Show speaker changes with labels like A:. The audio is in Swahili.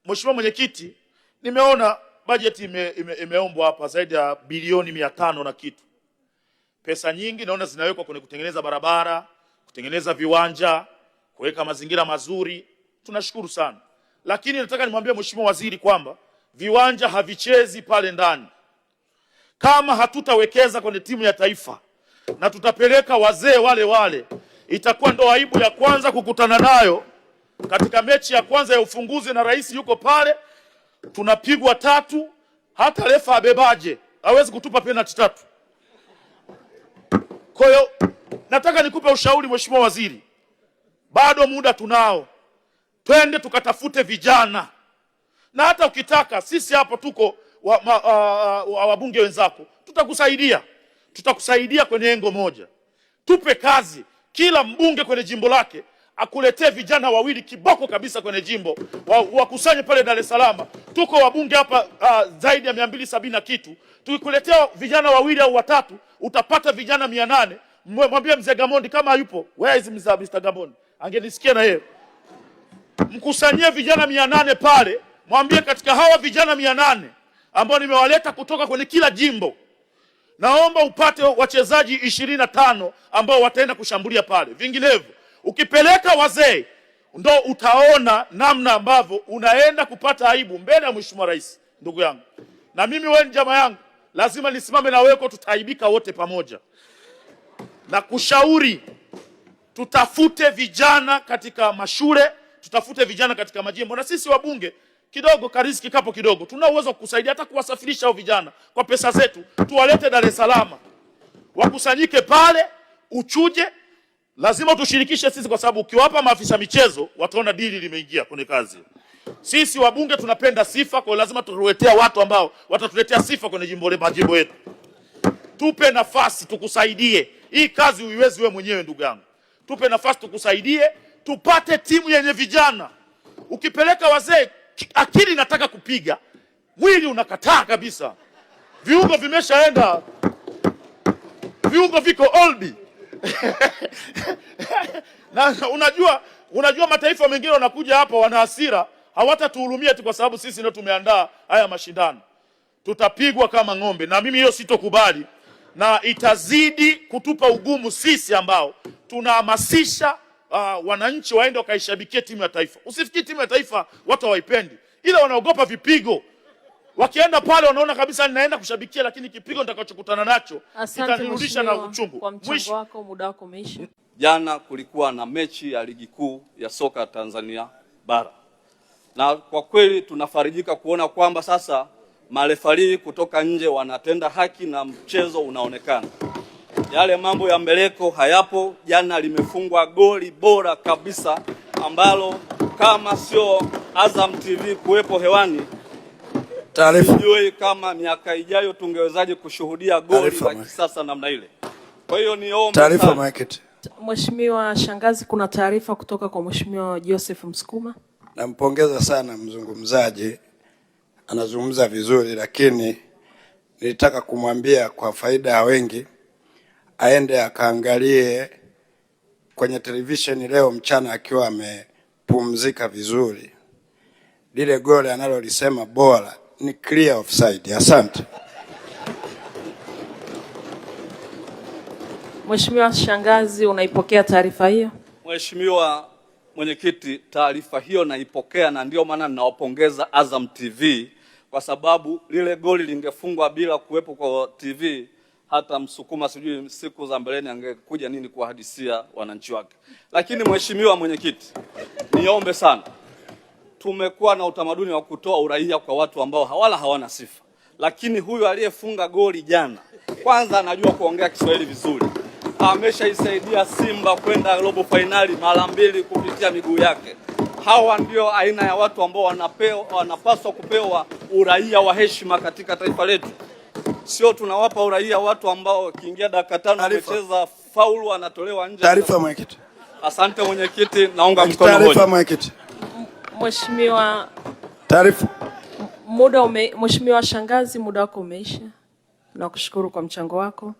A: Mheshimiwa Mwenyekiti, nimeona bajeti imeombwa hapa zaidi ya bilioni 500 na kitu. Pesa nyingi naona zinawekwa kwenye kutengeneza barabara, kutengeneza viwanja, kuweka mazingira mazuri. Tunashukuru sana. Lakini nataka nimwambie Mheshimiwa Waziri kwamba viwanja havichezi pale ndani. Kama hatutawekeza kwenye timu ya taifa na tutapeleka wazee wale, itakuwa ndo aibu ya kwanza kukutana nayo katika mechi ya kwanza ya ufunguzi, na rais yuko pale, tunapigwa 3, hata refa abebaje hawezi kutupa penalty 3. Kwa hiyo nataka nikupe ushauri Mheshimiwa Waziri, bado muda tunao, twende tukatafute vijana, na hata ukitaka sisi hapo tuko wabunge wenzako, tutakusaidia kwenye engo moja. Tupe kazi, kila mbunge kwenye jimbo lake akuletee vijana 2 kiboko kabisa kwenye jimbo, wakusanye pale Dar es Salaam. Tuko wabunge hapa zaidi ya 270 na kitu. Tukikuletea vijana 2 au 3 utapata vijana 800. Mwambie mzee Gamondi kama hayupo, where is Mr. Gamondi? Angenisikia na yeye. Mkusanyie vijana 800 pale, mwambie katika hawa vijana 800 ambao nimewaleta kutoka kwenye kila jimbo, naomba upate wachezaji 25 ambao wataenda kushambulia pale. Vinginevyo ukipeleka wazee ndo utaona namna ambavyo unaenda kupata aibu mbele ya Mheshimiwa Rais. Ndugu yangu, na mimi wewe ni jamaa yangu, lazima nisimame na wewe, tutaaibika wote pamoja. Na kushauri tutafute vijana katika mashule, tutafute vijana katika majimbo, na sisi wabunge kidogo kariziki kapo kidogo, tuna uwezo kukusaidia hata kuwasafirisha hao vijana kwa pesa zetu, tuwalete Dar es Salaam, wakusanyike pale, uchuje. Lazima tushirikishe sisi, kwa sababu ukiwapa maafisa michezo wataona dili limeingia kwenye kazi. Sisi wabunge tunapenda sifa, kwa lazima turuetea watu ambao watatuletea sifa kwenye majimbo yetu. Tupe nafasi tukusaidie. Hii kazi uiwezi wewe mwenyewe ndugu yangu. Tupe nafasi tukusaidie, tupate timu yenye vijana. Ukipeleka wazee, akili inataka kupiga, mwili unakataa kabisa. Viungo vimeshaenda. Viungo viko old. Na unajua mataifa mengine wanakuja hapa wana hasira, hawatatuhurumia tu kwa sababu sisi ndio tumeandaa haya mashindano. Tutapigwa kama ng'ombe, na mimi hiyo sitokubali, na itazidi kutupa ugumu sisi ambao tunahamasisha wananchi waende wakaishabikie timu ya taifa. Usifikiri timu ya taifa watu hawaipendi, ila wanaogopa vipigo. Wakienda pale wanaona kabisa ninaenda kushabikia, lakini kipigo nitakachokutana nacho kitanirudisha na uchungu.
B: Kwa mchango wako, muda wako umeisha.
C: Jana kulikuwa na mechi ya ligi kuu ya soka Tanzania bara, na kwa kweli tunafarijika kuona kwamba sasa marefari kutoka nje wanatenda haki na mchezo unaonekana. Yale mambo ya mbeleko hayapo. Jana limefungwa goli bora kabisa ambalo kama sio Azam TV kuwepo hewani, sijui kama miaka ijayo tungewezaje kushuhudia goli la kisasa namna ile. Kwa hiyo niombe
D: taarifa market.
B: Mheshimiwa Shangazi, kuna taarifa kutoka kwa Mheshimiwa Joseph Msukuma.
D: Nampongeza sana mzungumzaji, anazungumza vizuri, lakini nilitaka kumwambia kwa faida ya wengi aende akaangalie kwenye television leo mchana akiwa amepumzika vizuri. Lile goli analolisema bora ni clear offside. Asante.
B: Mheshimiwa Shangazi, unaipokea taarifa hiyo?
C: Mheshimiwa Mwenyekiti, taarifa hiyo naipokea, na ndio maana ninawapongeza Azam TV kwa sababu lile goli lingefungwa bila kuwepo kwa TV, hata Msukuma sijui siku za mbeleni angekuja nini kuwahadisia wananchi wake. Lakini Mheshimiwa Mwenyekiti, niombe sana, tumekuwa na utamaduni wa kutoa uraia kwa watu ambao hawana sifa, lakini huyu aliyefunga goli jana kwanza anajua kuongea Kiswahili vizuri. Ameshaisaidia Simba kwenda robo finali mara 2 kupitia miguu yake. Hawa ndio aina ya watu ambao wanapaswa kupewa uraia wa heshima katika taifa letu. Sio tunawapa uraia watu ambao kiingia dakika 5 wamecheza faulu anatolewa nje.
D: Taarifa mwenyekiti.
C: Asante mwenyekiti, naunga mkono hoja.
D: Taarifa mwenyekiti.
B: Mheshimiwa,
D: taarifa.
B: Mheshimiwa Shangazi, muda wako umeisha. Nakushukuru kwa mchango wako.